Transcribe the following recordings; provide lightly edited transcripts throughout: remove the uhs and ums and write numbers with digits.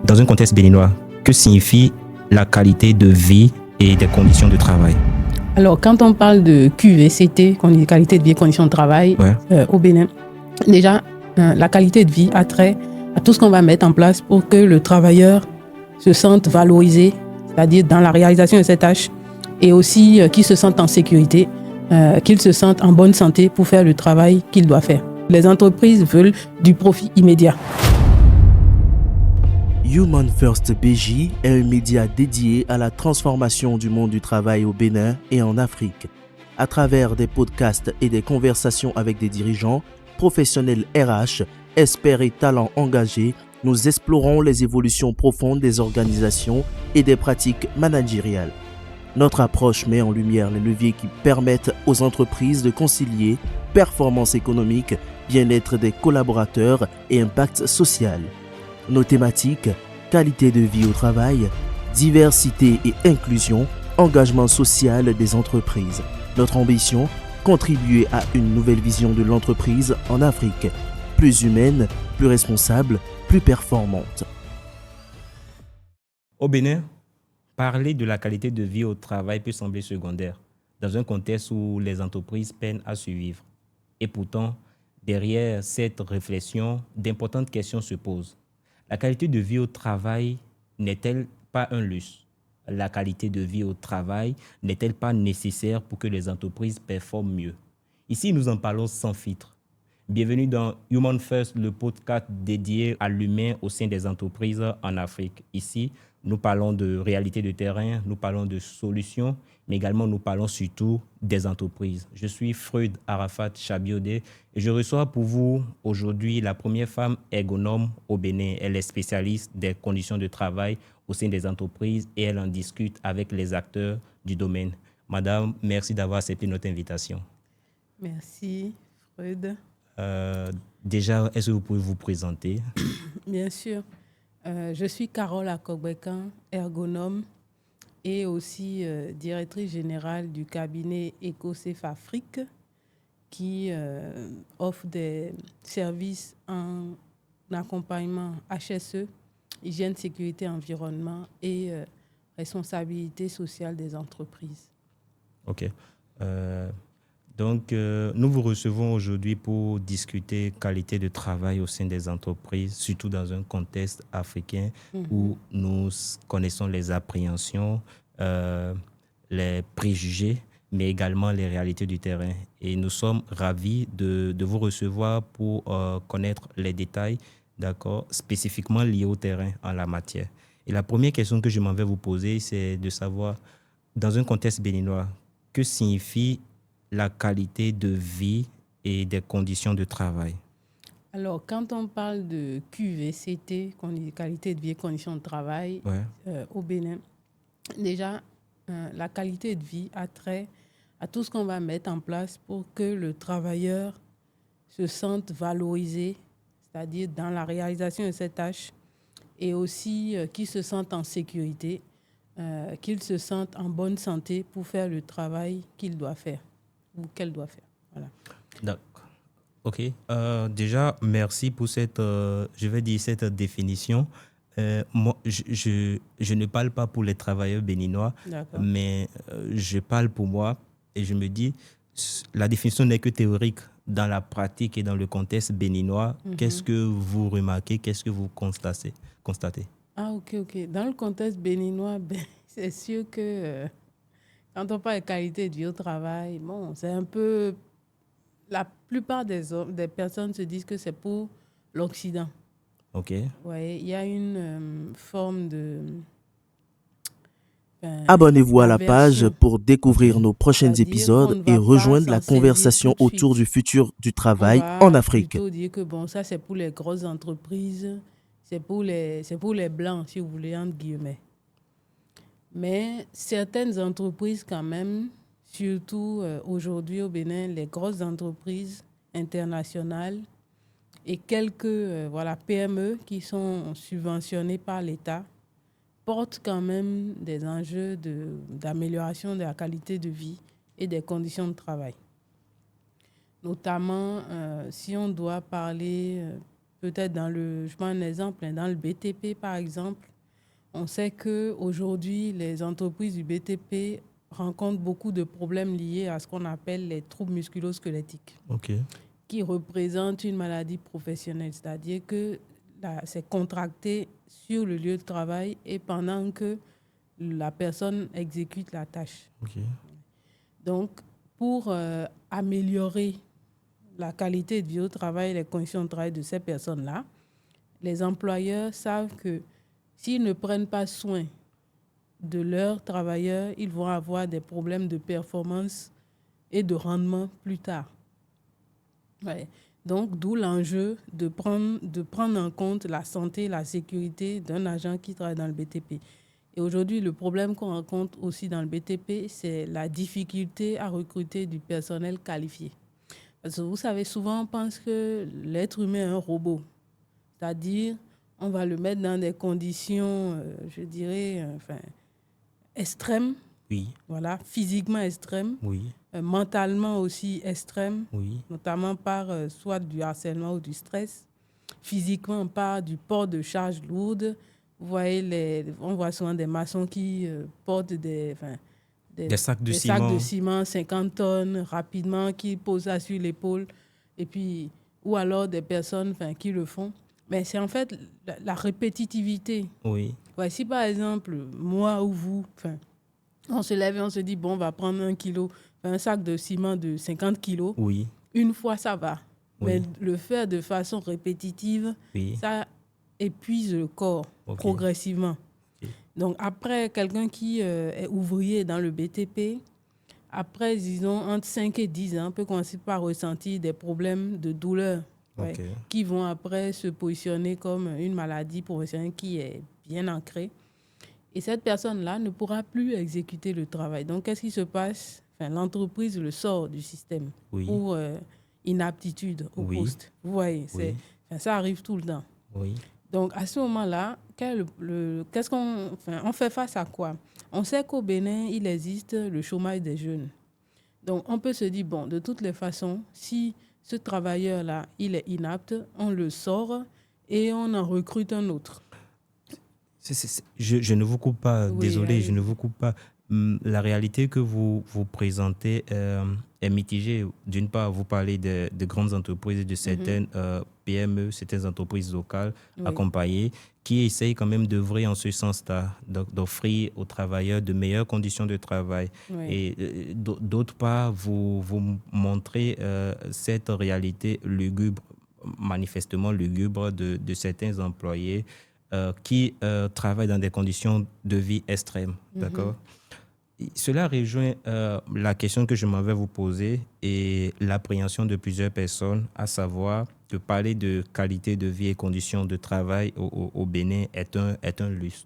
dans un contexte béninois, que signifie la qualité de vie et des conditions de travail? Alors, quand on parle de QVCT, qualité de vie et conditions de travail, au Bénin, déjà, la qualité de vie a trait à tout ce qu'on va mettre en place pour que le travailleur se sente valorisé, c'est-à-dire dans la réalisation de ses tâches, et aussi qu'il se sente en sécurité, qu'il se sente en bonne santé pour faire le travail qu'il doit faire. Les entreprises veulent du profit immédiat. Human First BJ est un média dédié à la transformation du monde du travail au Bénin et en Afrique. À travers des podcasts et des conversations avec des dirigeants, professionnels RH, experts et talents engagés, nous explorons les évolutions profondes des organisations et des pratiques managériales. Notre approche met en lumière les leviers qui permettent aux entreprises de concilier performance économique, bien-être des collaborateurs et impact social. Nos thématiques, qualité de vie au travail, diversité et inclusion, engagement social des entreprises. Notre ambition, contribuer à une nouvelle vision de l'entreprise en Afrique, plus humaine, plus responsable, plus performante. Au Bénin, parler de la qualité de vie au travail peut sembler secondaire, dans un contexte où les entreprises peinent à survivre. Et pourtant, derrière cette réflexion, d'importantes questions se posent. La qualité de vie au travail n'est-elle pas un luxe? La qualité de vie au travail n'est-elle pas nécessaire pour que les entreprises performent mieux? Ici, nous en parlons sans filtre. Bienvenue dans Human First, le podcast dédié à l'humain au sein des entreprises en Afrique. Ici, nous parlons de réalité de terrain, nous parlons de solutions, mais également nous parlons surtout des entreprises. Je suis Freud Arafat Chabiodé et je reçois pour vous aujourd'hui la première femme ergonome au Bénin. Elle est spécialiste des conditions de travail au sein des entreprises et elle en discute avec les acteurs du domaine. Madame, merci d'avoir accepté notre invitation. Merci, Freud. Déjà, est-ce que vous pouvez vous présenter? Bien sûr. Je suis Carole Akogbekan, ergonome et aussi directrice générale du cabinet EcoSafe Afrique qui offre des services en accompagnement HSE, hygiène, sécurité, environnement et responsabilité sociale des entreprises. OK. Donc, nous vous recevons aujourd'hui pour discuter qualité de travail au sein des entreprises, surtout dans un contexte africain où nous connaissons les appréhensions, les préjugés, mais également les réalités du terrain. Et nous sommes ravis de vous recevoir pour connaître les détails, d'accord, spécifiquement liés au terrain en la matière. Et la première question que je m'en vais vous poser, c'est de savoir, dans un contexte béninois, que signifie la qualité de vie et des conditions de travail? Alors, quand on parle de QVCT, qualité de vie et conditions de travail, au Bénin, déjà, la qualité de vie a trait à tout ce qu'on va mettre en place pour que le travailleur se sente valorisé, c'est-à-dire dans la réalisation de ses tâches, et aussi qu'il se sente en sécurité, qu'il se sente en bonne santé pour faire le travail qu'il doit faire ou qu'elle doit faire. Voilà. D'accord. OK. Déjà, merci pour cette définition. Moi, je ne parle pas pour les travailleurs béninois, mais je parle pour moi et je me dis, la définition n'est que théorique. Dans la pratique et dans le contexte béninois, qu'est-ce que vous remarquez, qu'est-ce que vous constatez? Ah, ok. Dans le contexte béninois, c'est sûr que quand on parle de qualité de vie au travail, bon, c'est un peu... La plupart des personnes se disent que c'est pour l'Occident. OK. Ouais, il y a une forme de... Abonnez-vous à la page pour découvrir nos prochains épisodes et rejoindre la conversation autour du futur du travail en Afrique. On va plutôt dire que bon, ça c'est pour les grosses entreprises, c'est pour les blancs, si vous voulez, entre guillemets. Mais certaines entreprises quand même, surtout aujourd'hui au Bénin, les grosses entreprises internationales et quelques PME qui sont subventionnées par l'État, portent quand même des enjeux d'amélioration de la qualité de vie et des conditions de travail. Notamment, si on doit parler peut-être je prends un exemple, dans le BTP par exemple, on sait qu'aujourd'hui, les entreprises du BTP rencontrent beaucoup de problèmes liés à ce qu'on appelle les troubles musculo-squelettiques, qui représentent une maladie professionnelle, c'est-à-dire que c'est contracté sur le lieu de travail et pendant que la personne exécute la tâche. Donc, pour améliorer la qualité de vie au travail, les conditions de travail de ces personnes-là, les employeurs savent que s'ils ne prennent pas soin de leurs travailleurs, ils vont avoir des problèmes de performance et de rendement plus tard. Ouais. Donc, d'où l'enjeu de prendre en compte la santé et la sécurité d'un agent qui travaille dans le BTP. Et aujourd'hui, le problème qu'on rencontre aussi dans le BTP, c'est la difficulté à recruter du personnel qualifié. Parce que vous savez, souvent, on pense que l'être humain est un robot. C'est-à-dire, on va le mettre dans des conditions, je dirais, extrêmes. Oui. Voilà, physiquement extrêmes. Oui. Mentalement aussi extrêmes. Oui. Notamment par soit du harcèlement ou du stress. Physiquement, par du port de charges lourdes. Vous voyez, on voit souvent des maçons qui portent des sacs de ciment 50 tonnes rapidement, qui posent ça sur l'épaule. Et puis, ou alors des personnes qui le font. Mais c'est en fait la répétitivité. Oui. Ouais, si par exemple, moi ou vous, on se lève et on se dit, bon, on va prendre 1 kilo, un sac de ciment de 50 kilos. Oui. Une fois, ça va. Oui. Mais le faire de façon répétitive, ça épuise le corps progressivement. Donc, après, quelqu'un qui est ouvrier dans le BTP, après, disons, entre 5 et 10 ans, peut commencer par ressentir des problèmes de douleur qui vont après se positionner comme une maladie professionnelle qui est bien ancrée. Et cette personne-là ne pourra plus exécuter le travail. Donc, qu'est-ce qui se passe? L'entreprise le sort du système pour inaptitude au poste. Vous voyez, ça arrive tout le temps. Oui. Donc, à ce moment-là, qu'est-ce qu'on on fait face à quoi? On sait qu'au Bénin, il existe le chômage des jeunes. Donc, on peut se dire, bon, de toutes les façons, si ce travailleur-là, il est inapte, on le sort et on en recrute un autre. Je ne vous coupe pas, désolé, je ne vous coupe pas. La réalité que vous présentez est mitigée. D'une part, vous parlez de grandes entreprises et de certaines PME, certaines entreprises locales accompagnées qui essayent quand même d'œuvrer en ce sens-là, d'offrir aux travailleurs de meilleures conditions de travail. Et d'autre part, vous montrez cette réalité lugubre, manifestement lugubre de certains employés qui travaillent dans des conditions de vie extrêmes. D'accord ? Cela rejoint la question que je m'avais vous poser et l'appréhension de plusieurs personnes, à savoir que parler de qualité de vie et conditions de travail au Bénin est un luxe.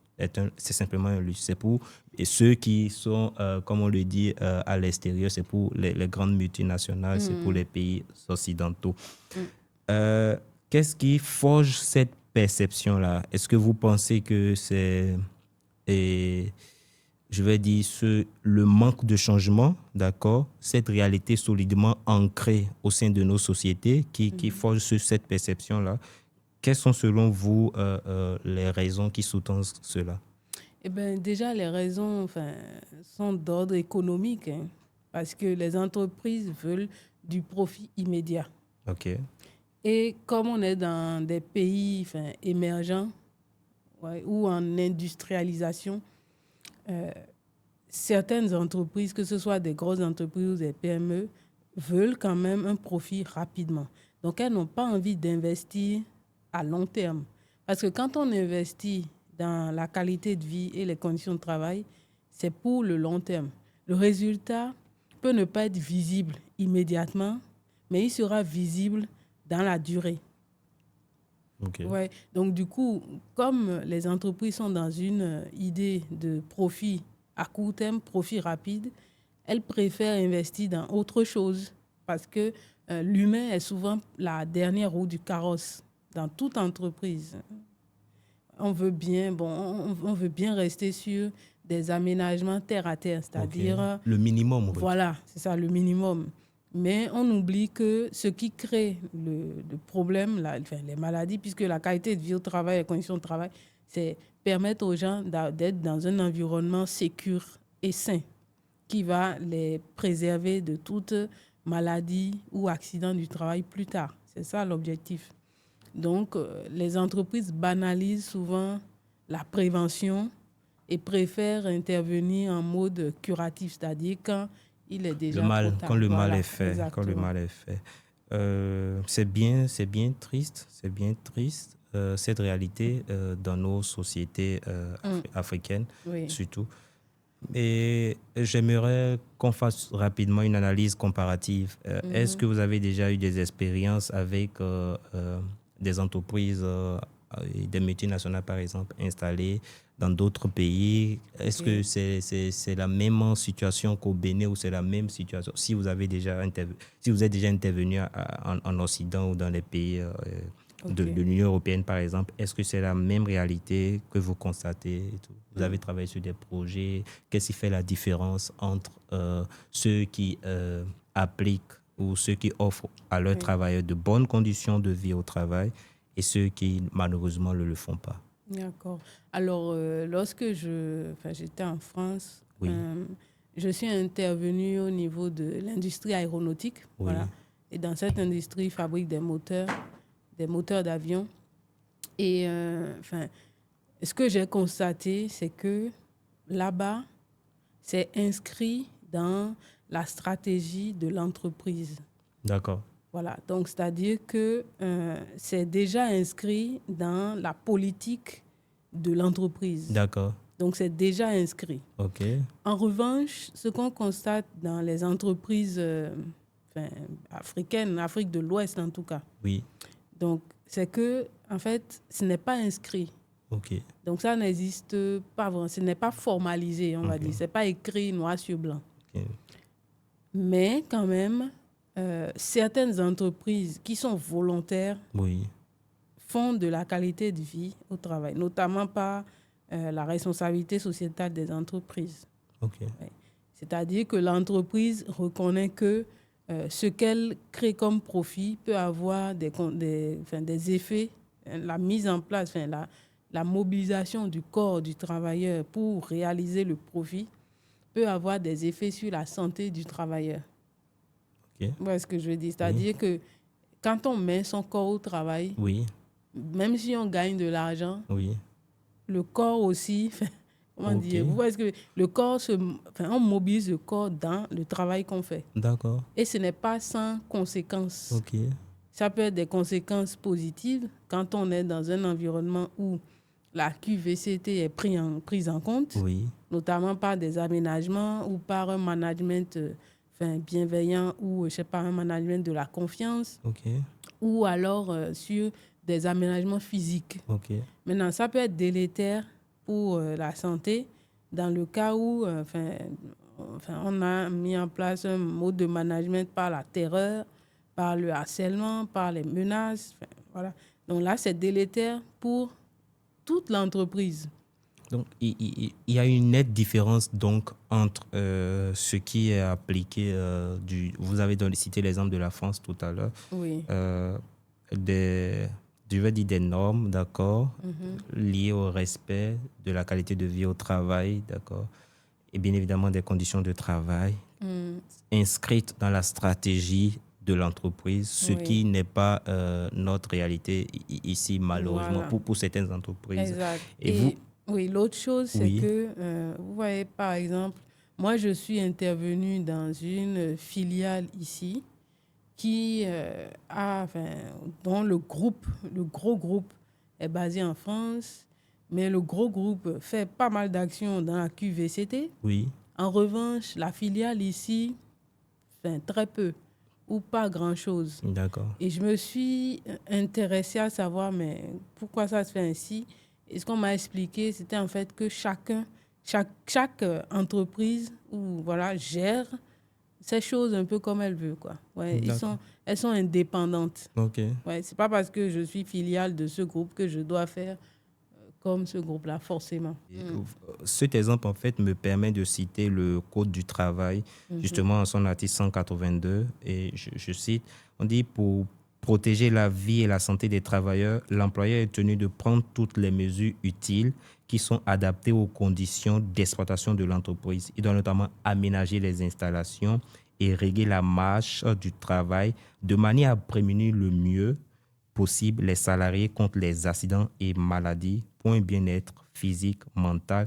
C'est simplement un luxe. C'est pour ceux qui sont, comme on le dit, à l'extérieur, c'est pour les grandes multinationales, c'est pour les pays occidentaux. Qu'est-ce qui forge cette perception-là? Est-ce que vous pensez que c'est... je vais dire, le manque de changement, d'accord, cette réalité solidement ancrée au sein de nos sociétés qui forge cette perception-là. Quelles sont selon vous les raisons qui sous-tendent cela? Eh bien, déjà, les raisons sont d'ordre économique, parce que les entreprises veulent du profit immédiat. OK. Et comme on est dans des pays émergents ou en industrialisation, certaines entreprises, que ce soit des grosses entreprises ou des PME, veulent quand même un profit rapidement. Donc, elles n'ont pas envie d'investir à long terme. Parce que quand on investit dans la qualité de vie et les conditions de travail, c'est pour le long terme. Le résultat peut ne pas être visible immédiatement, mais il sera visible dans la durée. Okay. Ouais. Donc, du coup, comme les entreprises sont dans une idée de profit à court terme, profit rapide, elles préfèrent investir dans autre chose parce que l'humain est souvent la dernière roue du carrosse dans toute entreprise. On veut bien rester sur des aménagements terre à terre, c'est-à-dire... Le minimum. Voilà, c'est ça, le minimum. Mais on oublie que ce qui crée le problème, les maladies, puisque la qualité de vie au travail, les conditions de travail, c'est permettre aux gens d'être dans un environnement sécure et sain qui va les préserver de toute maladie ou accident du travail plus tard. C'est ça l'objectif. Donc, les entreprises banalisent souvent la prévention et préfèrent intervenir en mode curatif, c'est-à-dire quand il est déjà trop tard. Quand le mal est fait. Quand le mal est fait. C'est bien triste cette réalité dans nos sociétés africaines, surtout. Et j'aimerais qu'on fasse rapidement une analyse comparative. Est-ce que vous avez déjà eu des expériences avec des entreprises, des multinationales par exemple, installées dans d'autres pays? Est-ce que c'est la même situation qu'au Bénin ou c'est la même situation? Si vous êtes déjà intervenu en Occident ou dans les pays de l'Union européenne par exemple, est-ce que c'est la même réalité que vous constatez et tout? Vous avez travaillé sur des projets. Qu'est-ce qui fait la différence entre ceux qui appliquent ou ceux qui offrent à leurs travailleurs de bonnes conditions de vie au travail et ceux qui malheureusement ne le font pas? D'accord. Alors, lorsque j'étais en France, je suis intervenue au niveau de l'industrie aéronautique. Oui. Voilà. Et dans cette industrie, ils fabriquent des moteurs d'avion. Et ce que j'ai constaté, c'est que là-bas, c'est inscrit dans la stratégie de l'entreprise. D'accord. Voilà, donc c'est-à-dire que c'est déjà inscrit dans la politique de l'entreprise. D'accord. Donc c'est déjà inscrit. OK. En revanche, ce qu'on constate dans les entreprises africaines, Afrique de l'Ouest en tout cas, oui. Donc c'est que en fait, ce n'est pas inscrit. OK. Donc ça n'existe pas vraiment, ce n'est pas formalisé, on va dire, c'est pas écrit noir sur blanc. OK. Mais quand même, certaines entreprises qui sont volontaires font de la qualité de vie au travail, notamment par la responsabilité sociétale des entreprises. Okay. Ouais. C'est-à-dire que l'entreprise reconnaît que ce qu'elle crée comme profit peut avoir des effets, la mise en place, la mobilisation du corps du travailleur pour réaliser le profit peut avoir des effets sur la santé du travailleur. Okay. Vous voyez ce que je veux dire? C'est-à-dire que quand on met son corps au travail, même si on gagne de l'argent, le corps aussi, comment dire? Vous voyez ce que le corps on mobilise le corps dans le travail qu'on fait. D'accord. Et ce n'est pas sans conséquences. Okay. Ça peut être des conséquences positives quand on est dans un environnement où la QVCT est prise en compte, notamment par des aménagements ou par un management bienveillant ou, je sais pas, un management de la confiance, ou alors sur des aménagements physiques. Maintenant, ça peut être délétère pour la santé dans le cas où on a mis en place un mode de management par la terreur, par le harcèlement, par les menaces. Voilà. Donc là, c'est délétère pour toute l'entreprise. Donc, il y a une nette différence donc entre ce qui est appliqué, vous avez cité l'exemple de la France tout à l'heure, des normes, d'accord, liées au respect de la qualité de vie au travail, d'accord, et bien évidemment des conditions de travail inscrites dans la stratégie de l'entreprise, ce qui n'est pas notre réalité ici, malheureusement, pour certaines entreprises. Exact. Oui, l'autre chose, c'est que, vous voyez, par exemple, moi, je suis intervenue dans une filiale ici dont le gros groupe est basé en France, mais le gros groupe fait pas mal d'actions dans la QVCT. En revanche, la filiale ici fait très peu ou pas grand-chose. D'accord. Et je me suis intéressée à savoir, mais pourquoi ça se fait ainsi? Et ce qu'on m'a expliqué, c'était en fait que chaque entreprise gère ces choses un peu comme elle veut, quoi. Elles sont indépendantes. C'est pas parce que je suis filiale de ce groupe que je dois faire comme ce groupe-là, forcément. Cet exemple, en fait, me permet de citer le Code du travail, justement, en son article 182, et je cite, on dit, pour protéger la vie et la santé des travailleurs, l'employeur est tenu de prendre toutes les mesures utiles qui sont adaptées aux conditions d'exploitation de l'entreprise. Il doit notamment aménager les installations et régler la marche du travail de manière à prémunir le mieux possible les salariés contre les accidents et maladies pour un bien-être physique, mental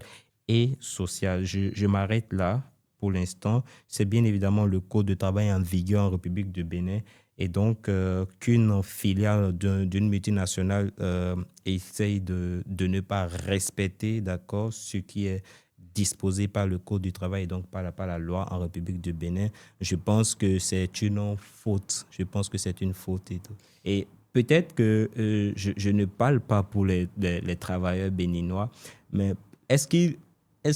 et social. Je m'arrête là pour l'instant. C'est bien évidemment le Code de travail en vigueur en République de Bénin et donc qu'une filiale d'une multinationale essaye de ne pas respecter, d'accord, ce qui est disposé par le Code du travail et donc par la loi en République de Bénin. Je pense que c'est une faute. Je pense que c'est une faute et tout. Et peut-être que je ne parle pas pour les travailleurs béninois, mais est-ce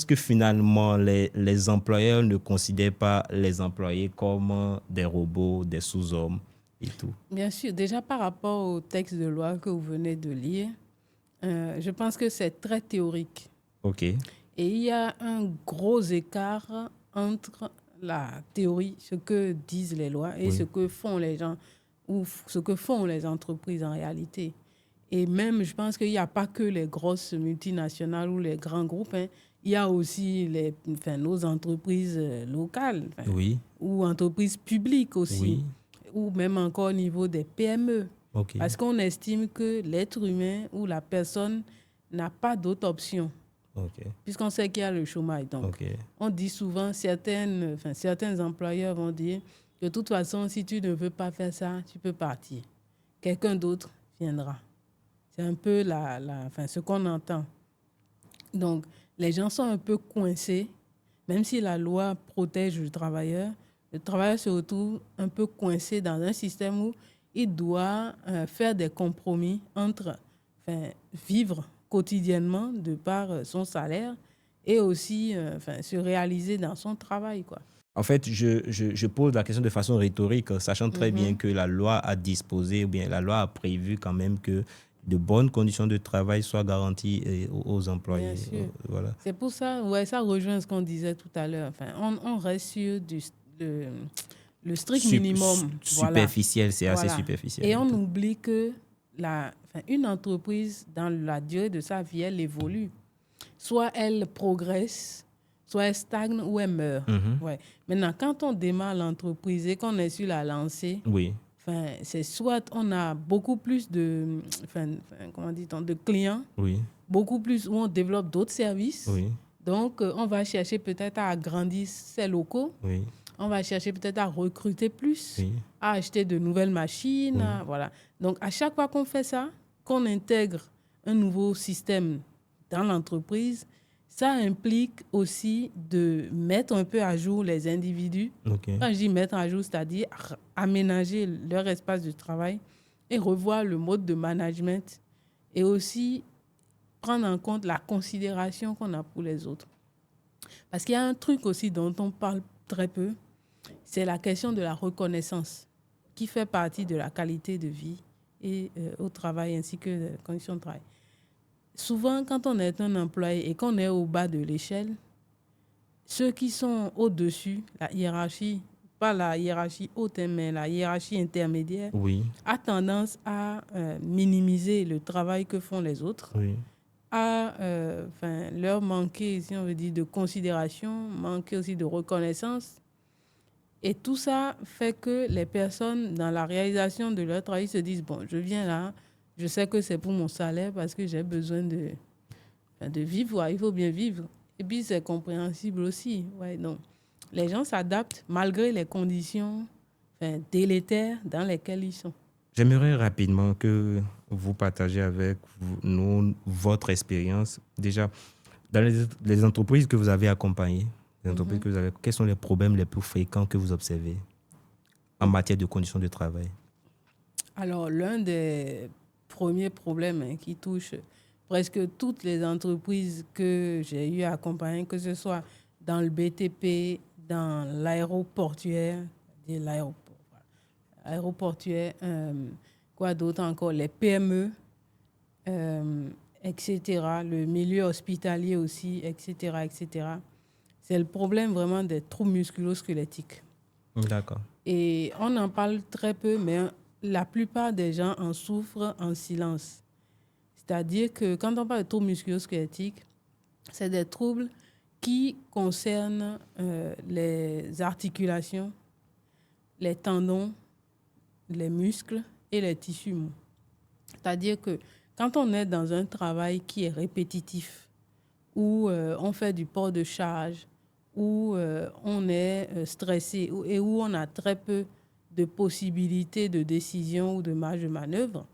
que finalement les employeurs ne considèrent pas les employés comme des robots, des sous-hommes et tout? Bien sûr, déjà par rapport au texte de loi que vous venez de lire, je pense que c'est très théorique. OK. Et il y a un gros écart entre la théorie, ce que disent les lois, et ce que font les gens ou ce que font les entreprises en réalité. Et même, je pense qu'il n'y a pas que les grosses multinationales ou les grands groupes, hein. Il y a aussi nos entreprises locales ou entreprises publiques aussi, ou même encore au niveau des PME. Okay. Parce qu'on estime que l'être humain ou la personne n'a pas d'autre option. Okay. Puisqu'on sait qu'il y a le chômage. Donc, on dit souvent, certains employeurs vont dire que de toute façon, si tu ne veux pas faire ça, tu peux partir. Quelqu'un d'autre viendra. C'est un peu ce qu'on entend. Donc, les gens sont un peu coincés, même si la loi protège le travailleur se retrouve un peu coincé dans un système où il doit faire des compromis entre vivre quotidiennement de par son salaire et aussi se réaliser dans son travail, quoi. En fait, je pose la question de façon rhétorique, sachant très bien que la loi a disposé, ou bien la loi a prévu quand même que de bonnes conditions de travail soient garanties aux employés. Bien sûr. Voilà. C'est pour ça, ça rejoint ce qu'on disait tout à l'heure. On reste sur le strict minimum. Superficiel, c'est assez superficiel. Et on oublie que une entreprise, dans la durée de sa vie, elle évolue. Soit elle progresse, soit elle stagne ou elle meurt. Maintenant, quand on démarre l'entreprise et qu'on est sur la lancée, c'est soit on a beaucoup plus de clients, beaucoup plus où on développe d'autres services. Donc, on va chercher peut-être à agrandir ses locaux. On va chercher peut-être à recruter plus, à acheter de nouvelles machines. Voilà. Donc, à chaque fois qu'on fait ça, qu'on intègre un nouveau système dans l'entreprise, ça implique aussi de mettre un peu à jour les individus. Quand je dis mettre à jour, c'est-à-dire aménager leur espace de travail et revoir le mode de management et aussi prendre en compte la considération qu'on a pour les autres. Parce qu'il y a un truc aussi dont on parle très peu, c'est la question de la reconnaissance qui fait partie de la qualité de vie et au travail ainsi que des conditions de travail. Souvent, quand on est un employé et qu'on est au bas de l'échelle, ceux qui sont au-dessus, la hiérarchie, pas la hiérarchie haute, mais la hiérarchie intermédiaire, a tendance à minimiser le travail que font les autres, à leur manquer, si on veut dire, de considération, manquer aussi de reconnaissance. Et tout ça fait que les personnes, dans la réalisation de leur travail, se disent, bon, je viens là, je sais que c'est pour mon salaire parce que j'ai besoin de vivre, il faut bien vivre. Et puis, c'est compréhensible aussi. Donc, les gens s'adaptent malgré les conditions délétères dans lesquelles ils sont. J'aimerais rapidement que vous partagez avec nous votre expérience. Déjà, dans les entreprises que vous avez accompagnées, quels sont les problèmes les plus fréquents que vous observez en matière de conditions de travail? Alors, l'un des premiers problèmes qui touche presque toutes les entreprises que j'ai eu à accompagner, que ce soit dans le BTP, dans l'aéroportuaire, quoi d'autre encore, les PME, etc., le milieu hospitalier aussi, etc., etc. C'est le problème vraiment des troubles musculo-squelettiques. D'accord. Et on en parle très peu, mais la plupart des gens en souffrent en silence. C'est-à-dire que quand on parle de troubles musculo-squelettiques, c'est des troubles qui concernent les articulations, les tendons, les muscles et les tissus mous. C'est-à-dire que quand on est dans un travail qui est répétitif, où on fait du port de charge, où on est stressé et où on a très peu de possibilités de décision ou de marge de manœuvre,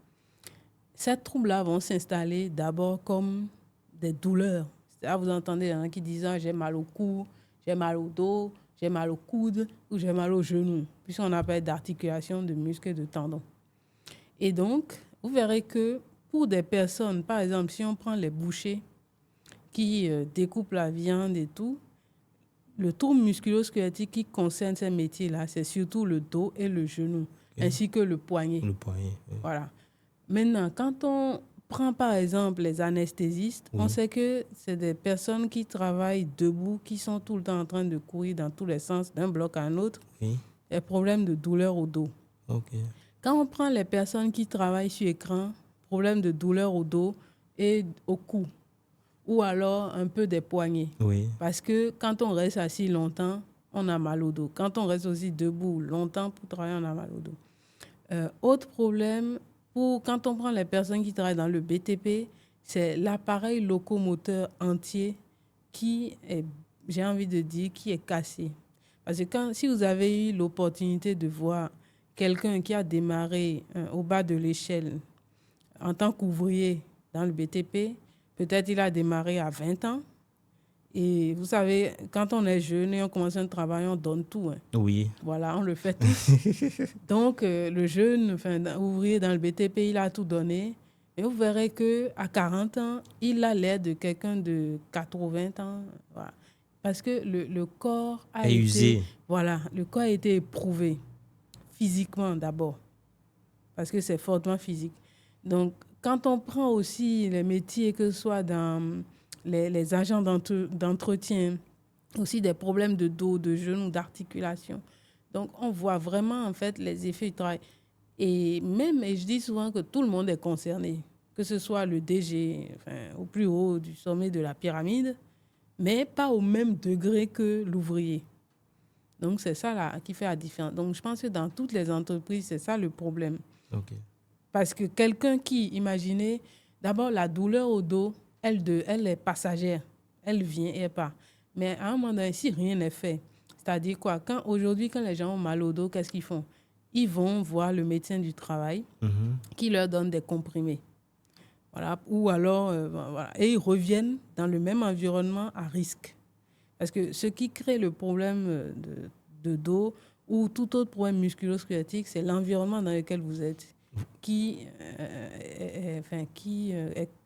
ces troubles-là vont s'installer d'abord comme des douleurs. Là, vous entendez il y en a qui disent « j'ai mal au cou, j'ai mal au dos, j'ai mal au coude ou j'ai mal au genou », puisqu'on appelle d'articulation, de muscles et de tendons. Et donc, vous verrez que pour des personnes, par exemple, si on prend les bouchers qui découpent la viande et tout, le trouble musculo-squelettique qui concerne ces métiers-là, c'est surtout le dos et le genou, ainsi que le poignet. Le poignet, oui. Voilà. Maintenant, quand on prend par exemple les anesthésistes, on sait que c'est des personnes qui travaillent debout, qui sont tout le temps en train de courir dans tous les sens, d'un bloc à un autre. Oui. Des problèmes de douleur au dos. Okay. Quand on prend les personnes qui travaillent sur écran, problème de douleur au dos et au cou, ou alors un peu des poignets. Oui. Parce que quand on reste assis longtemps, on a mal au dos. Quand on reste aussi debout longtemps pour travailler, on a mal au dos. Autre problème, quand on prend les personnes qui travaillent dans le BTP, c'est l'appareil locomoteur entier qui est, j'ai envie de dire, qui est cassé. Parce que si vous avez eu l'opportunité de voir quelqu'un qui a démarré au bas de l'échelle en tant qu'ouvrier dans le BTP, peut-être il a démarré à 20 ans. Et vous savez, quand on est jeune et on commence un travail, on donne tout. Hein. Oui. Voilà, on le fait tous. Donc, le jeune ouvrier dans le BTP, il a tout donné. Et vous verrez qu'à 40 ans, il a l'air de quelqu'un de 80 ans. Voilà. Parce que le corps a été usé. Voilà, le corps a été éprouvé physiquement d'abord. Parce que c'est fortement physique. Donc, quand on prend aussi les métiers, que ce soit dans les agents d'entretien, aussi des problèmes de dos, de genoux, d'articulation. Donc, on voit vraiment, en fait, les effets du travail. Et je dis souvent que tout le monde est concerné, que ce soit le DG, au plus haut du sommet de la pyramide, mais pas au même degré que l'ouvrier. Donc, c'est ça là, qui fait la différence. Donc, je pense que dans toutes les entreprises, c'est ça le problème. Okay. Parce que quelqu'un qui, imaginez, d'abord, la douleur au dos, elle est passagère. Elle vient et elle part. Mais à un moment donné, si rien n'est fait, c'est-à-dire quoi? Aujourd'hui, quand les gens ont mal au dos, qu'est-ce qu'ils font? Ils vont voir le médecin du travail qui leur donne des comprimés. Voilà. Ou alors, voilà. Et ils reviennent dans le même environnement à risque. Parce que ce qui crée le problème de dos ou tout autre problème musculo-squelettique, c'est l'environnement dans lequel vous êtes qui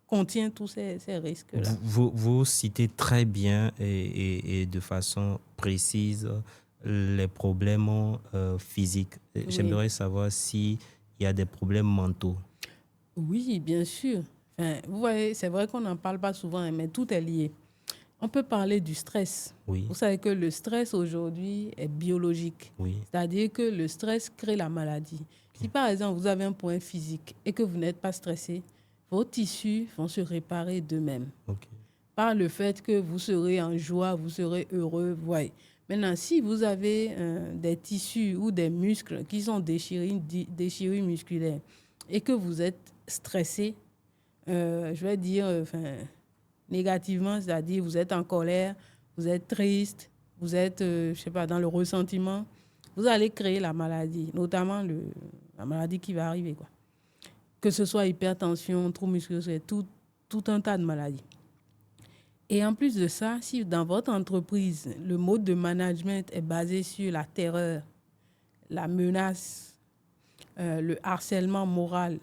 contient tous ces risques-là. Vous citez très bien et de façon précise les problèmes physiques. Oui. J'aimerais savoir s'il y a des problèmes mentaux. Oui, bien sûr. Vous voyez, c'est vrai qu'on n'en parle pas souvent, mais tout est lié. On peut parler du stress. Oui. Vous savez que le stress aujourd'hui est biologique. Oui. C'est-à-dire que le stress crée la maladie. Si par exemple vous avez un point physique et que vous n'êtes pas stressé, vos tissus vont se réparer d'eux-mêmes. Okay. Par le fait que vous serez en joie, vous serez heureux. Voyez. Maintenant, si vous avez des tissus ou des muscles qui sont déchirés musculaires et que vous êtes stressé, je vais dire négativement, c'est-à-dire vous êtes en colère, vous êtes triste, vous êtes, dans le ressentiment, vous allez créer la maladie, notamment la maladie qui va arriver, quoi. Que ce soit hypertension, troubles musculaires, tout un tas de maladies. Et en plus de ça, si dans votre entreprise, le mode de management est basé sur la terreur, la menace, le harcèlement moral,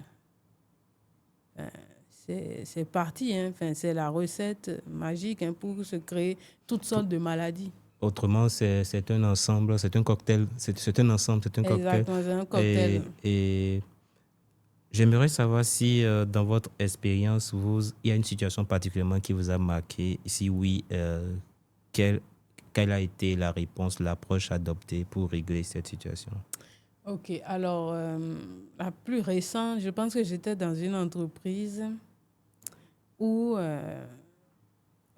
c'est parti, hein. C'est la recette magique pour se créer toutes sortes de maladies. Autrement, c'est un ensemble, c'est un cocktail. C'est un ensemble, c'est un cocktail. Exactement, c'est un cocktail. Et J'aimerais savoir si, dans votre expérience, il y a une situation particulièrement qui vous a marqué. Si oui, quelle a été la réponse, l'approche adoptée pour régler cette situation? Ok, alors, la plus récente, je pense que j'étais dans une entreprise où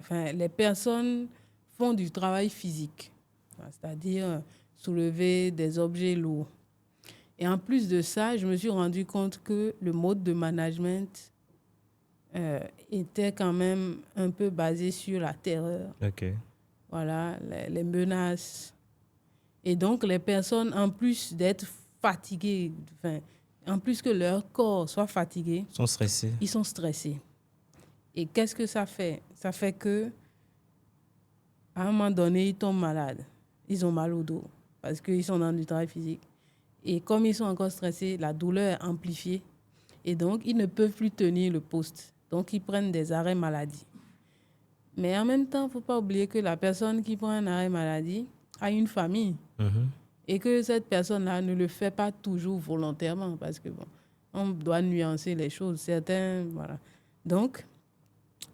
les personnes font du travail physique, c'est-à-dire soulever des objets lourds. Et en plus de ça, je me suis rendu compte que le mode de management était quand même un peu basé sur la terreur. OK. Voilà, les menaces. Et donc, les personnes, en plus d'être fatiguées, en plus que leur corps soit fatigué, Ils sont stressés. ils sont stressés. Et qu'est-ce que ça fait? Ça fait que à un moment donné, ils tombent malades. Ils ont mal au dos parce qu'ils sont dans du travail physique. Et comme ils sont encore stressés, la douleur est amplifiée. Et donc, ils ne peuvent plus tenir le poste. Donc, ils prennent des arrêts maladie. Mais en même temps, il ne faut pas oublier que la personne qui prend un arrêt maladie a une famille. Mhm. Et que cette personne-là ne le fait pas toujours volontairement. Parce que, bon, on doit nuancer les choses. Certains, voilà. Donc,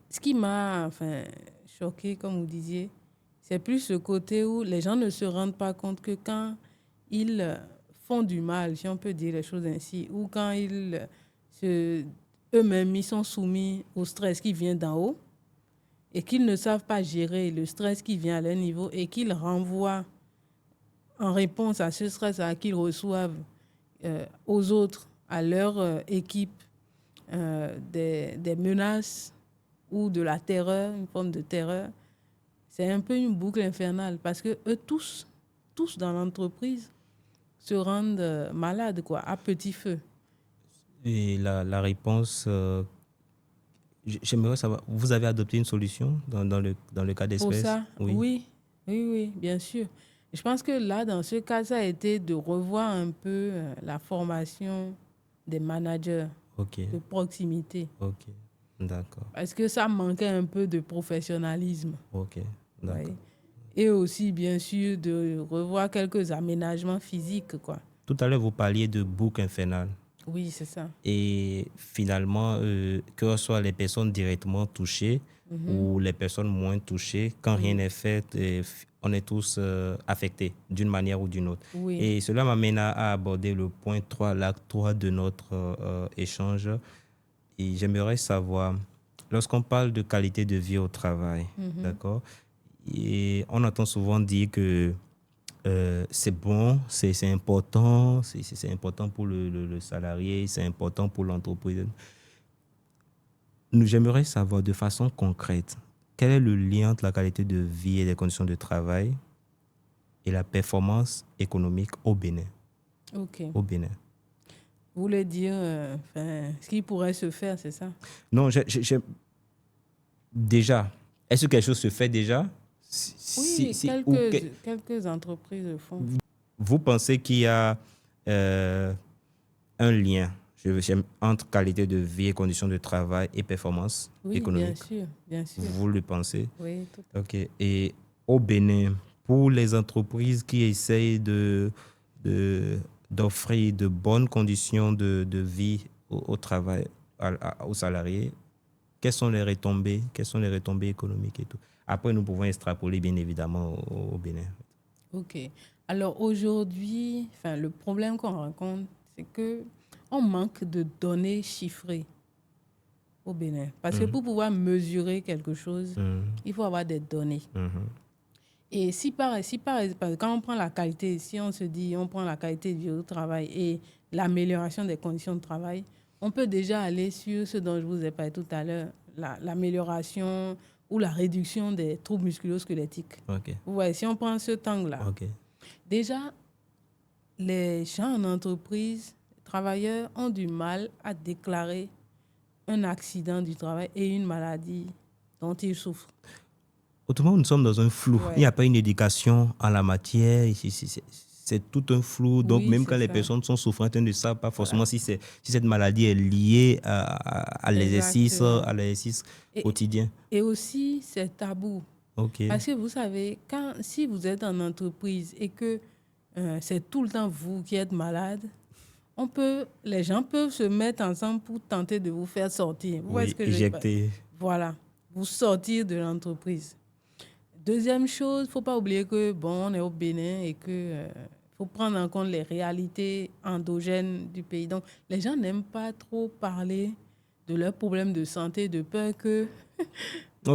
ce qui m'a choqué, comme vous disiez, c'est plus ce côté où les gens ne se rendent pas compte que quand ils font du mal, si on peut dire les choses ainsi, ou quand eux-mêmes ils sont soumis au stress qui vient d'en haut et qu'ils ne savent pas gérer le stress qui vient à leur niveau et qu'ils renvoient en réponse à ce stress qu'ils reçoivent aux autres, à leur équipe, des menaces ou de la terreur, une forme de terreur. C'est un peu une boucle infernale parce que eux tous dans l'entreprise se rendent malades, quoi, à petit feu. Et la réponse, j'aimerais savoir, vous avez adopté une solution dans le cas Pour d'espèce? ça, oui, bien sûr. Je pense que là, dans ce cas, ça a été de revoir un peu la formation des managers de proximité. Ok, d'accord. Parce que ça manquait un peu de professionnalisme. Ok, d'accord. Oui. Et aussi, bien sûr, de revoir quelques aménagements physiques, quoi. Tout à l'heure, vous parliez de boucle infernale. Oui, c'est ça. Et finalement, que ce soit les personnes directement touchées ou les personnes moins touchées, quand rien n'est fait, on est tous affectés d'une manière ou d'une autre. Oui. Et cela m'amène à aborder le point 3, l'acte 3 de notre échange. Et j'aimerais savoir, lorsqu'on parle de qualité de vie au travail, d'accord, et on entend souvent dire que c'est bon, c'est important, c'est important pour le salarié, c'est important pour l'entreprise. J'aimerais savoir de façon concrète, quel est le lien entre la qualité de vie et les conditions de travail et la performance économique au Bénin? OK. Au Bénin. Vous voulez dire ce qui pourrait se faire, c'est ça? Non, déjà, est-ce que quelque chose se fait déjà? Oui, quelques entreprises le font. Vous pensez qu'il y a un lien entre qualité de vie et conditions de travail et performance économique? Bien sûr. Vous le pensez? Oui, tout à fait. OK. Et au Bénin, pour les entreprises qui essayent d'offrir de bonnes conditions de vie au travail, aux salariés, quelles sont les retombées économiques et tout? Après, nous pouvons extrapoler, bien évidemment, au Bénin. OK. Alors aujourd'hui, le problème qu'on rencontre, c'est qu'on manque de données chiffrées au Bénin. Parce que pour pouvoir mesurer quelque chose, il faut avoir des données. Et quand on prend la qualité, si on se dit, on prend la qualité du travail et l'amélioration des conditions de travail, on peut déjà aller sur ce dont je vous ai parlé tout à l'heure, l'amélioration ou la réduction des troubles musculo-squelettiques. Okay. Vous voyez, si on prend ce angle-là, déjà, les gens en entreprise, les travailleurs, ont du mal à déclarer un accident du travail et une maladie dont ils souffrent. Autrement, nous sommes dans un flou. Il n'y a pas une éducation en la matière. C'est tout un flou. Donc, même quand les personnes sont souffrantes, elles ne savent pas forcément si cette maladie est liée à l'exercice quotidien. Et aussi, c'est tabou. Okay. Parce que vous savez, si vous êtes en entreprise et que c'est tout le temps vous qui êtes malade, les gens peuvent se mettre ensemble pour tenter de vous faire sortir. Vous voyez ce que éjecter. Voilà, vous sortir de l'entreprise. Deuxième chose, il ne faut pas oublier que, on est au Bénin et que faut prendre en compte les réalités endogènes du pays. Donc, les gens n'aiment pas trop parler de leurs problèmes de santé, de peur que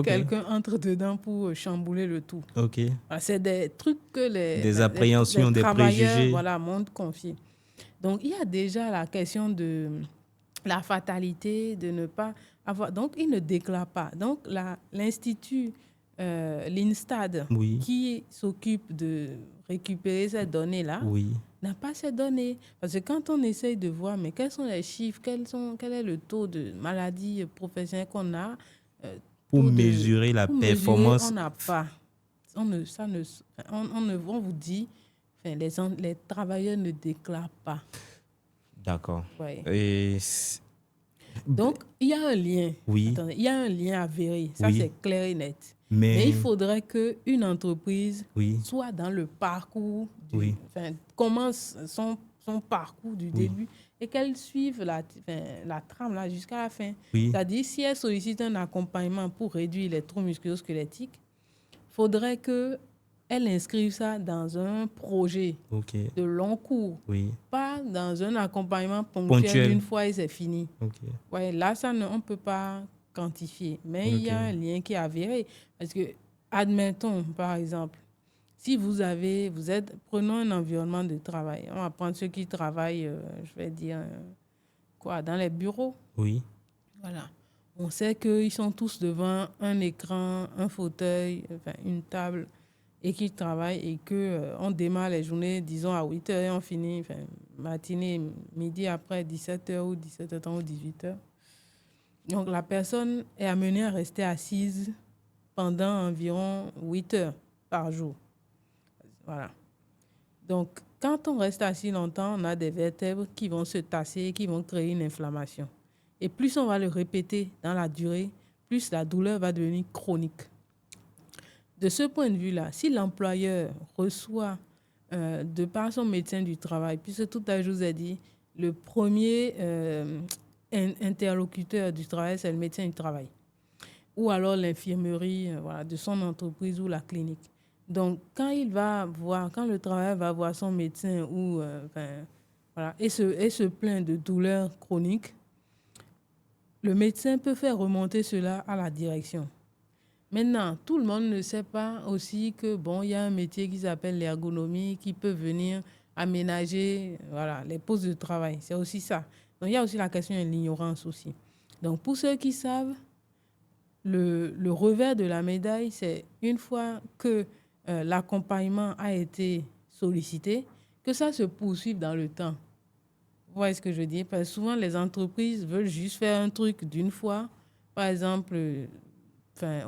quelqu'un entre dedans pour chambouler le tout. Voilà, c'est des trucs que des appréhensions, des préjugés. Voilà, m'ont confié. Donc, il y a déjà la question de la fatalité, de ne pas avoir... Donc, ils ne déclarent pas. Donc, l'Institut, l'INSTAD, qui s'occupe de récupérer ces données-là, n'a pas ces données. Parce que quand on essaye de voir, mais quels sont les chiffres, quel est le taux de maladie professionnelle qu'on a, pour mesurer la performance, on n'a pas. On vous dit, les travailleurs ne déclarent pas. D'accord. Ouais. Donc, il y a un lien. Attendez, il y a un lien avéré. Ça, c'est clair et net. Mais il faudrait qu'une entreprise soit dans le parcours, commence son parcours du début et qu'elle suive la trame là jusqu'à la fin. C'est-à-dire, si elle sollicite un accompagnement pour réduire les troubles musculo-squelettiques, il faudrait qu'elle inscrive ça dans un projet de long cours, pas dans un accompagnement ponctuel d'une fois et c'est fini. Ouais, là, on ne peut pas quantifier, mais il y a un lien qui est avéré. Parce que, admettons, par exemple, si prenons un environnement de travail. On va prendre ceux qui travaillent, je vais dire, dans les bureaux. Voilà. On sait qu'ils sont tous devant un écran, un fauteuil, une table, et qu'ils travaillent et qu'on démarre les journées, disons, à 8h et on finit, matinée, midi après, 17h ou 17h30 ou 18h. Donc, la personne est amenée à rester assise pendant environ 8 heures par jour. Voilà. Donc, quand on reste assis longtemps, on a des vertèbres qui vont se tasser, qui vont créer une inflammation. Et plus on va le répéter dans la durée, plus la douleur va devenir chronique. De ce point de vue-là, si l'employeur reçoit, de par son médecin du travail, puisque tout à l'heure, je vous ai dit, le premier interlocuteur du travail, c'est le médecin du travail. Ou alors l'infirmerie de son entreprise ou la clinique. Donc, quand le travailleur va voir son médecin et se plaint de douleurs chroniques, le médecin peut faire remonter cela à la direction. Maintenant, tout le monde ne sait pas aussi que il y a un métier qui s'appelle l'ergonomie qui peut venir aménager les postes de travail. C'est aussi ça. Donc, il y a aussi la question de l'ignorance aussi. Donc, pour ceux qui savent, le revers de la médaille, c'est une fois que l'accompagnement a été sollicité, que ça se poursuive dans le temps. Vous voyez ce que je veux dire? Parce que souvent, les entreprises veulent juste faire un truc d'une fois. Par exemple,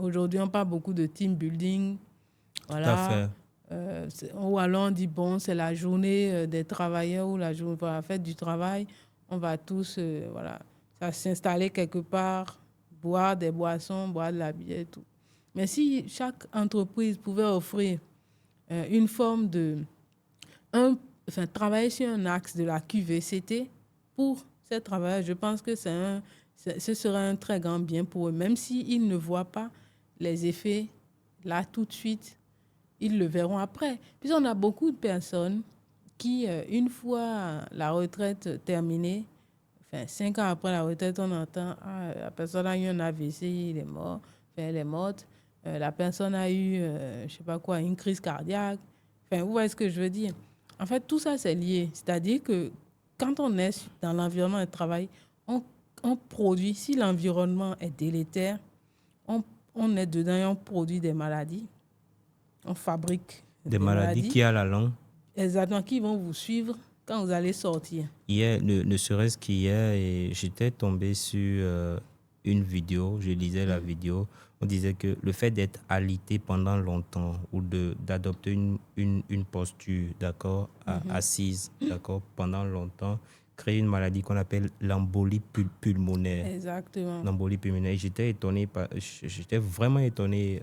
aujourd'hui, on parle beaucoup de team building. Voilà. Tout à fait. Ou alors on dit, c'est la journée des travailleurs ou la fête du travail. On va tous s'installer quelque part, boire des boissons, boire de la bière et tout. Mais si chaque entreprise pouvait offrir une forme travailler sur un axe de la QVCT pour ces travailleurs, je pense que ce serait un très grand bien pour eux. Même s'ils ne voient pas les effets là tout de suite, ils le verront après. Puis on a beaucoup de personnes qui, une fois la retraite terminée, 5 ans après la retraite, on entend la personne a eu un AVC, elle est morte. La personne a eu, une crise cardiaque. Vous voyez ce que je veux dire? En fait, tout ça, c'est lié. C'est-à-dire que quand on est dans l'environnement de travail, on produit, si l'environnement est délétère, on est dedans et on produit des maladies. On fabrique des maladies qui, à la longue, exactement, qui vont vous suivre quand vous allez sortir. Hier, ne serait-ce qu'hier, j'étais tombé sur une vidéo, je lisais la vidéo, on disait que le fait d'être alité pendant longtemps ou d'adopter une posture, d'accord, assise, d'accord, pendant longtemps, crée une maladie qu'on appelle l'embolie pulmonaire. Exactement. L'embolie pulmonaire. J'étais vraiment étonné.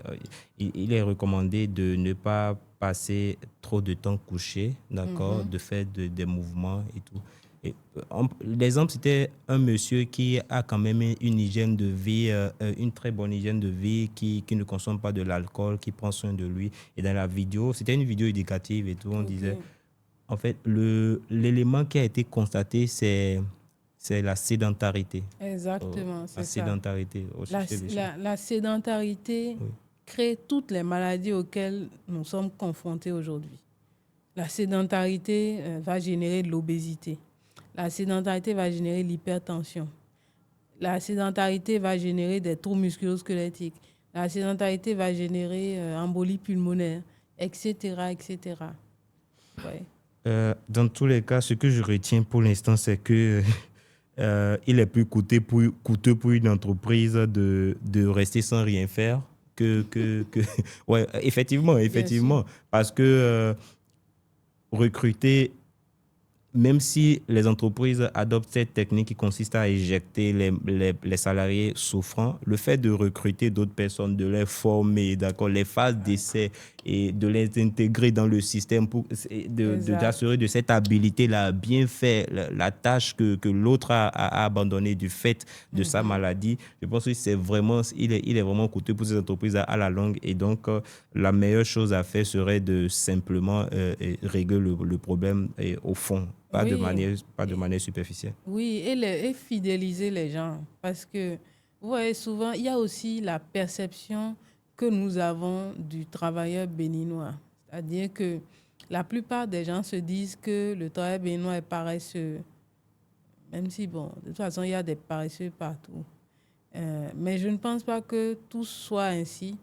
Il est recommandé de ne pas passer trop de temps couché, d'accord, de faire des mouvements et tout. L'exemple, c'était un monsieur qui a quand même une hygiène de vie, une très bonne hygiène de vie, qui ne consomme pas de l'alcool, qui prend soin de lui. Et dans la vidéo, c'était une vidéo éducative et tout, on disait, en fait, l'élément qui a été constaté, c'est la sédentarité. Exactement, c'est ça. Sédentarité. La sédentarité crée toutes les maladies auxquelles nous sommes confrontés aujourd'hui. La sédentarité va générer de l'obésité. La sédentarité va générer l'hypertension. La sédentarité va générer des troubles musculo-squelettiques. La sédentarité va générer embolie pulmonaire, etc., etc. Ouais. Dans tous les cas, ce que je retiens pour l'instant, c'est que il est plus coûteux pour une entreprise de rester sans rien faire que ouais, effectivement, parce que recruter, même si les entreprises adoptent cette technique qui consiste à éjecter les salariés souffrants, le fait de recruter d'autres personnes, de les former, d'accord, les phases d'essai et de les intégrer dans le système pour d'assurer de cette habilité-là, bien faire la tâche que l'autre a abandonnée du fait de sa maladie, je pense que c'est vraiment, il est vraiment coûteux pour ces entreprises à la longue. Et donc, la meilleure chose à faire serait de simplement régler le problème au fond. Pas de manière superficielle. Oui, et fidéliser les gens. Parce que, vous voyez, souvent, il y a aussi la perception que nous avons du travailleur béninois. C'est-à-dire que la plupart des gens se disent que le travailleur béninois est paresseux. Même si, bon, de toute façon, il y a des paresseux partout. Mais je ne pense pas que tout soit ainsi.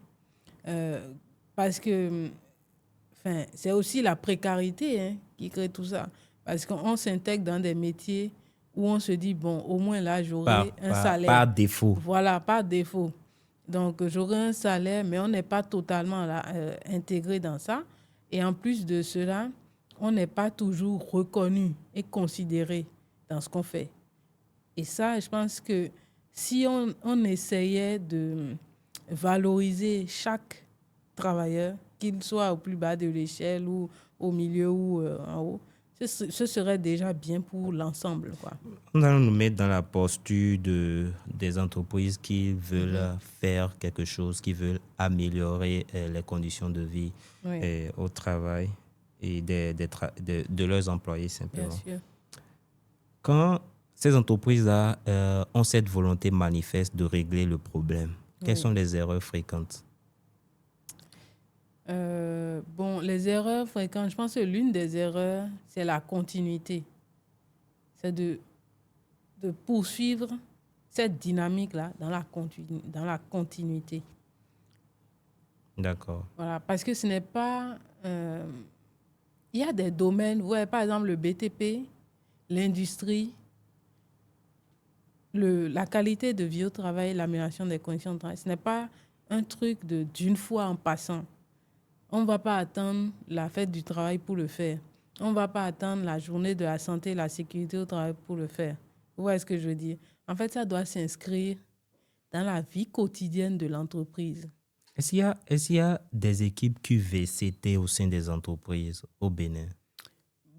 Parce que, c'est aussi la précarité qui crée tout ça. Parce qu'on s'intègre dans des métiers où on se dit, bon, au moins là, j'aurai un salaire. Par défaut. Voilà, par défaut. Donc, j'aurai un salaire, mais on n'est pas totalement intégré dans ça. Et en plus de cela, on n'est pas toujours reconnu et considéré dans ce qu'on fait. Et ça, je pense que si on essayait de valoriser chaque travailleur, qu'il soit au plus bas de l'échelle ou au milieu ou en haut, ce serait déjà bien pour l'ensemble, quoi. Nous allons nous mettre dans la posture des entreprises qui veulent faire quelque chose, qui veulent améliorer les conditions de vie au travail et de leurs employés, simplement. Bien sûr. Quand ces entreprises-là ont cette volonté manifeste de régler le problème, quelles sont les erreurs fréquentes? Bon, les erreurs fréquentes, je pense que l'une des erreurs, c'est la continuité. C'est de poursuivre cette dynamique-là dans la continuité. D'accord. Voilà, parce que ce n'est pas... il y a des domaines, par exemple le BTP, l'industrie, la qualité de vie au travail, l'amélioration des conditions de travail. Ce n'est pas un truc d'une fois en passant. On ne va pas attendre la fête du travail pour le faire. On ne va pas attendre la journée de la santé et la sécurité au travail pour le faire. Vous voyez ce que je veux dire? En fait, ça doit s'inscrire dans la vie quotidienne de l'entreprise. Est-ce qu'il y a des équipes QVCT au sein des entreprises au Bénin?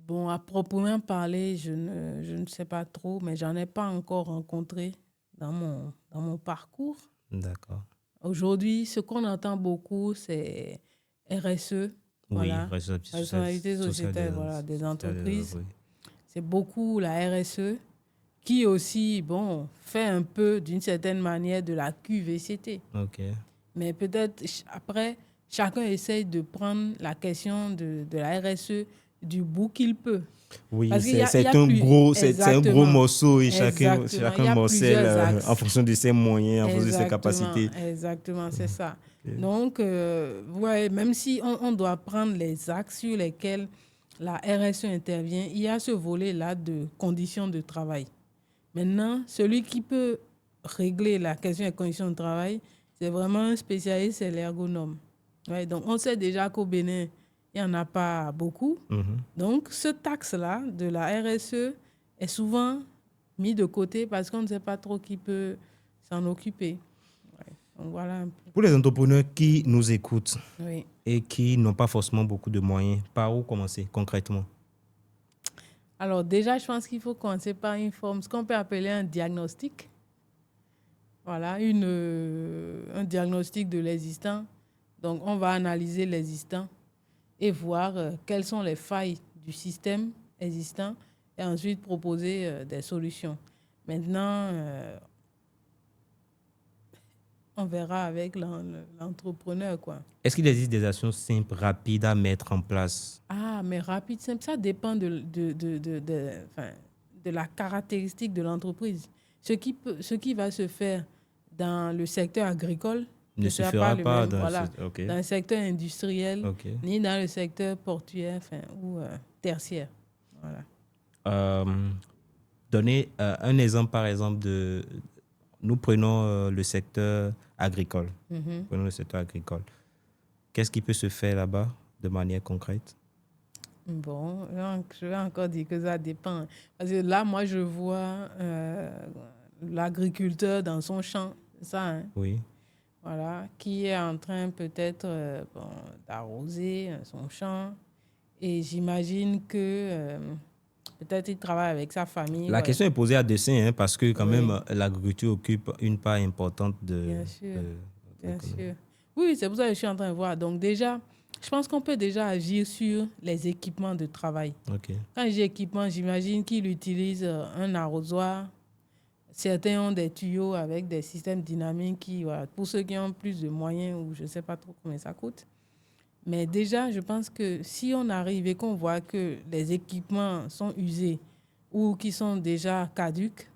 Bon, à proprement parler, je ne sais pas trop, mais je n'en ai pas encore rencontré dans mon parcours. D'accord. Aujourd'hui, ce qu'on entend beaucoup, c'est RSE, responsabilité sociétale des entreprises. Oui. C'est beaucoup la RSE qui aussi, bon, fait un peu d'une certaine manière de la QVCT. Ok. Mais peut-être après, chacun essaye de prendre la question de la RSE du bout qu'il peut. Oui, c'est un gros morceau et chacun morcelle en fonction de ses moyens, en fonction de ses capacités. Exactement, c'est ça. Okay. Donc, même si on doit prendre les axes sur lesquels la RSE intervient, il y a ce volet-là de conditions de travail. Maintenant, celui qui peut régler la question des conditions de travail, c'est vraiment un spécialiste, c'est l'ergonome. Ouais, donc, on sait déjà qu'au Bénin, il n'y en a pas beaucoup. Donc, ce axe-là de la RSE est souvent mis de côté parce qu'on ne sait pas trop qui peut s'en occuper. Ouais. Donc, voilà un peu. Pour les entrepreneurs qui nous écoutent et qui n'ont pas forcément beaucoup de moyens, par où commencer concrètement? Alors déjà, je pense qu'il faut commencer par une forme, ce qu'on peut appeler un diagnostic. Voilà, un diagnostic de l'existant. Donc, on va analyser l'existant et voir quelles sont les failles du système existant et ensuite proposer des solutions. Maintenant, on verra avec l'entrepreneur, quoi. Est-ce qu'il existe des actions simples, rapides à mettre en place? Ah, mais rapide, simple, ça dépend de la caractéristique de l'entreprise. Ce qui va se faire dans le secteur agricole ne se fera pas dans le secteur industriel, ni dans le secteur portuaire ou tertiaire. Voilà. Donnez un exemple, par exemple, nous prenons le secteur agricole. Prenons le secteur agricole. Qu'est-ce qui peut se faire là-bas de manière concrète? Bon, je vais encore dire que ça dépend. Parce que là, moi, je vois l'agriculteur dans son champ, ça, hein? Oui. Voilà, qui est en train peut-être d'arroser son champ. Et j'imagine que peut-être il travaille avec sa famille. La question est posée à dessein, hein, parce que quand même, l'agriculture occupe une part importante de... Bien sûr, bien sûr. Oui, c'est pour ça que je suis en train de voir. Donc déjà, je pense qu'on peut déjà agir sur les équipements de travail. Quand je dis équipement, j'imagine qu'il utilise un arrosoir. Certains ont des tuyaux avec des systèmes dynamiques qui, voilà, pour ceux qui ont plus de moyens ou je ne sais pas trop combien ça coûte. Mais déjà, je pense que si on arrive et qu'on voit que les équipements sont usés ou qui sont déjà caducs,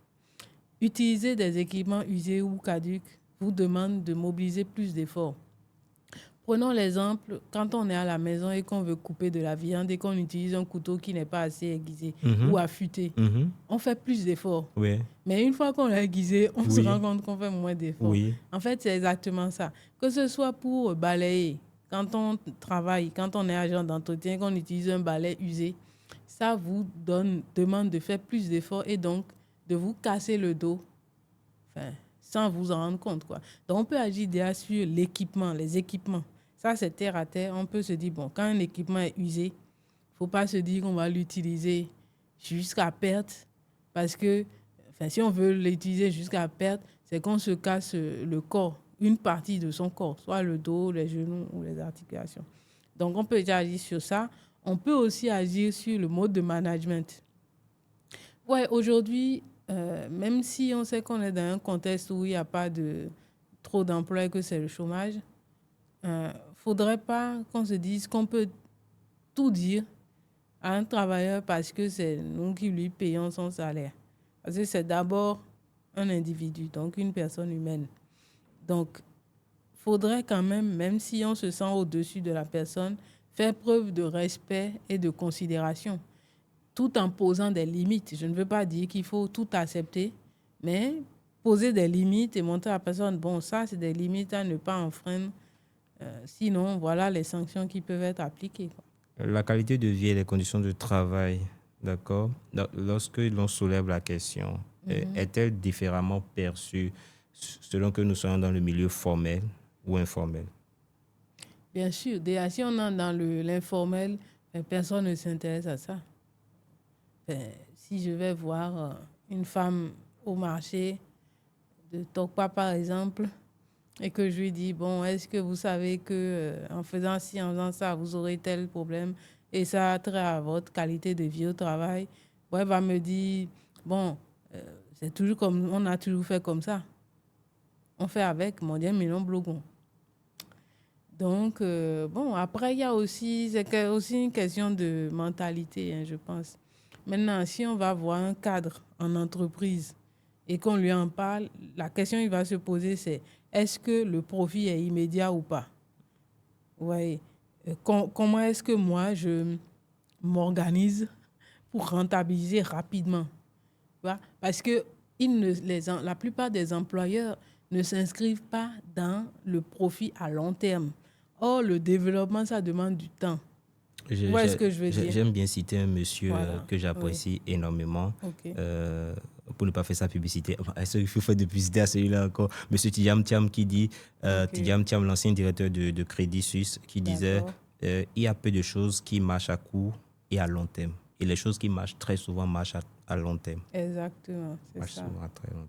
utiliser des équipements usés ou caducs vous demande de mobiliser plus d'efforts. Prenons l'exemple, quand on est à la maison et qu'on veut couper de la viande et qu'on utilise un couteau qui n'est pas assez aiguisé ou affûté, on fait plus d'efforts. Oui. Mais une fois qu'on l'a aiguisé, on se rend compte qu'on fait moins d'efforts. Oui. En fait, c'est exactement ça. Que ce soit pour balayer, quand on travaille, quand on est agent d'entretien, qu'on utilise un balai usé, ça vous demande de faire plus d'efforts et donc de vous casser le dos. Sans vous en rendre compte, quoi. Donc, on peut agir déjà sur l'équipement, les équipements. Ça, c'est terre à terre. On peut se dire, bon, quand un équipement est usé, il ne faut pas se dire qu'on va l'utiliser jusqu'à perte. Parce que si on veut l'utiliser jusqu'à perte, c'est qu'on se casse le corps, une partie de son corps, soit le dos, les genoux ou les articulations. Donc, on peut déjà agir sur ça. On peut aussi agir sur le mode de management. Ouais, aujourd'hui, même si on sait qu'on est dans un contexte où il n'y a pas trop d'emplois et que c'est le chômage, faudrait pas qu'on se dise qu'on peut tout dire à un travailleur parce que c'est nous qui lui payons son salaire. Parce que c'est d'abord un individu, donc une personne humaine. Donc, faudrait quand même si on se sent au-dessus de la personne, faire preuve de respect et de considération, tout en posant des limites. Je ne veux pas dire qu'il faut tout accepter, mais poser des limites et montrer à la personne, bon, ça, c'est des limites à ne pas enfreindre. Sinon, voilà les sanctions qui peuvent être appliquées, quoi. La qualité de vie et les conditions de travail, d'accord? Lorsque l'on soulève la question, est-elle différemment perçue selon que nous soyons dans le milieu formel ou informel? Bien sûr. Déjà, si on est dans l'informel, personne ne s'intéresse à ça. Si je vais voir une femme au marché de Tokpa, par exemple, et que je lui dis, bon, est-ce que vous savez qu'en faisant ci, en faisant ça, vous aurez tel problème et ça a trait à votre qualité de vie au travail, elle va me dire, bon, c'est toujours comme, on a toujours fait comme ça. On fait avec, mon Dieu, mais non blogon. Donc, bon, après, il y a aussi, c'est aussi une question de mentalité, hein, je pense. Maintenant, si on va voir un cadre en entreprise et qu'on lui en parle, la question qu'il va se poser, c'est est-ce que le profit est immédiat ou pas? Ouais. Comment est-ce que moi, je m'organise pour rentabiliser rapidement? Parce que la plupart des employeurs ne s'inscrivent pas dans le profit à long terme. Or, le développement, ça demande du temps. Est-ce que je veux dire? J'aime bien citer un monsieur que j'apprécie énormément. Pour ne pas faire sa publicité. Est-ce qu'il faut faire de publicité à celui-là encore? Monsieur Tidjam Thiam qui dit, Tidjam Thiam, l'ancien directeur de Crédit Suisse, qui disait il y a peu de choses qui marchent à court et à long terme. Et les choses qui marchent très souvent marchent à long terme. Exactement, c'est ça. Souvent à très long terme.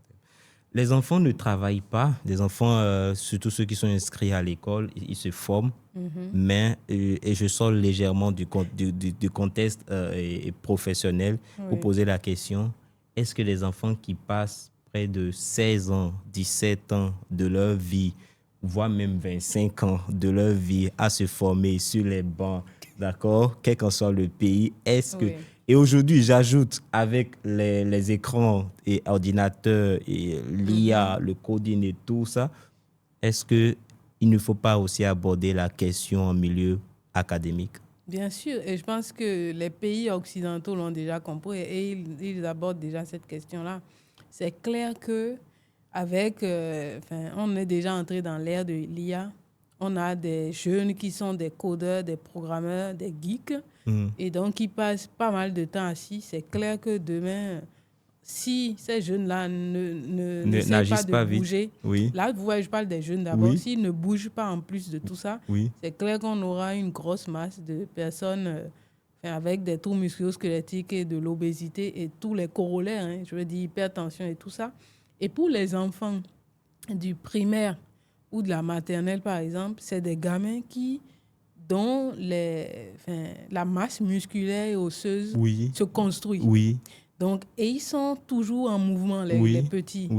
Les enfants ne travaillent pas. Les enfants, surtout ceux qui sont inscrits à l'école, ils se forment. Mais, et je sors légèrement du contexte professionnel pour poser la question, est-ce que les enfants qui passent près de 16 ans, 17 ans de leur vie, voire même 25 ans de leur vie à se former sur les bancs, d'accord, quel qu'en soit le pays, est-ce que... Et aujourd'hui, j'ajoute avec les écrans et ordinateurs et l'IA, le coding et tout ça, est-ce qu'il ne faut pas aussi aborder la question en milieu académique? Bien sûr, et je pense que les pays occidentaux l'ont déjà compris et ils abordent déjà cette question-là. C'est clair que on est déjà entré dans l'ère de l'IA. On a des jeunes qui sont des codeurs, des programmeurs, des geeks, et donc qui passent pas mal de temps assis. C'est clair que demain, si ces jeunes-là n'essayent pas de bouger, là, vous voyez, je parle des jeunes d'abord, s'ils ne bougent pas en plus de tout ça, c'est clair qu'on aura une grosse masse de personnes avec des troubles musculo-squelettiques et de l'obésité et tous les corollaires, je veux dire hypertension et tout ça. Et pour les enfants du primaire ou de la maternelle, par exemple, c'est des gamins dont la masse musculaire et osseuse se construit. Donc, et ils sont toujours en mouvement, les petits.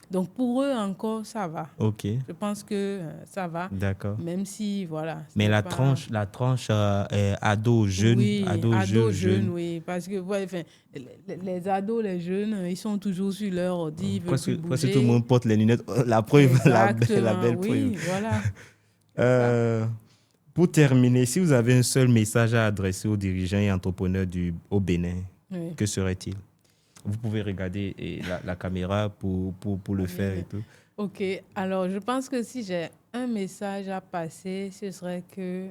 Donc, pour eux encore, ça va. Je pense que ça va. D'accord. Même si, voilà. Mais la tranche ado, jeune. Ado, jeune, oui. Parce que, les ados, les jeunes, ils sont toujours sur leur ordi, ils veulent plus bouger. Parce que tout le monde porte les lunettes. La preuve, la belle preuve. Oui, voilà. Pour terminer, si vous avez un seul message à adresser aux dirigeants et entrepreneurs au Bénin, que serait-il? Vous pouvez regarder la caméra pour le faire et tout. OK. Alors, je pense que si j'ai un message à passer, ce serait que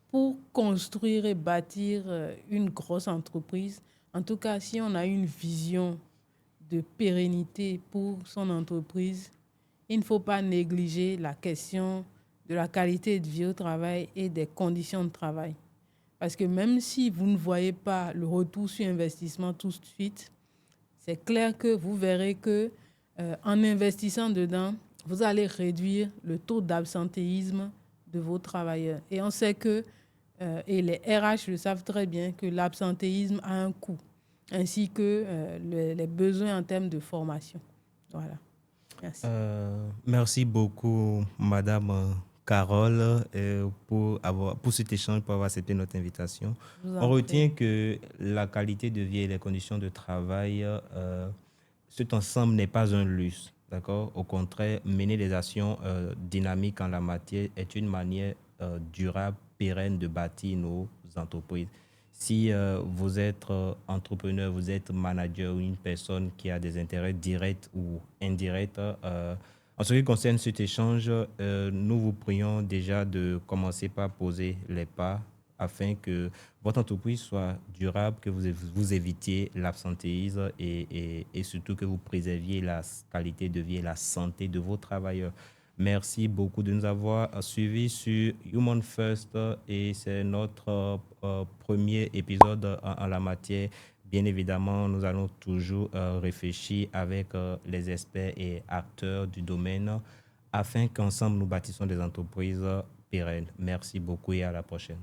pour construire et bâtir une grosse entreprise, en tout cas, si on a une vision de pérennité pour son entreprise, il ne faut pas négliger la question de la qualité de vie au travail et des conditions de travail. Parce que même si vous ne voyez pas le retour sur investissement tout de suite, c'est clair que vous verrez que en investissant dedans, vous allez réduire le taux d'absentéisme de vos travailleurs. Et on sait que, et les RH le savent très bien, que l'absentéisme a un coût, ainsi que les besoins en termes de formation. Voilà. Merci. Merci beaucoup, Madame Carole, pour cet échange, pour avoir accepté notre invitation. On retient que la qualité de vie et les conditions de travail, cet ensemble n'est pas un luxe, d'accord? Au contraire, mener des actions dynamiques en la matière est une manière durable, pérenne de bâtir nos entreprises. Si vous êtes entrepreneur, vous êtes manager ou une personne qui a des intérêts directs ou indirects, en ce qui concerne cet échange, nous vous prions déjà de commencer par poser les pas afin que votre entreprise soit durable, que vous évitiez l'absentéisme et surtout que vous préserviez la qualité de vie et la santé de vos travailleurs. Merci beaucoup de nous avoir suivis sur Human First et c'est notre premier épisode en la matière. Bien évidemment, nous allons toujours réfléchir avec les experts et acteurs du domaine afin qu'ensemble nous bâtissons des entreprises pérennes. Merci beaucoup et à la prochaine.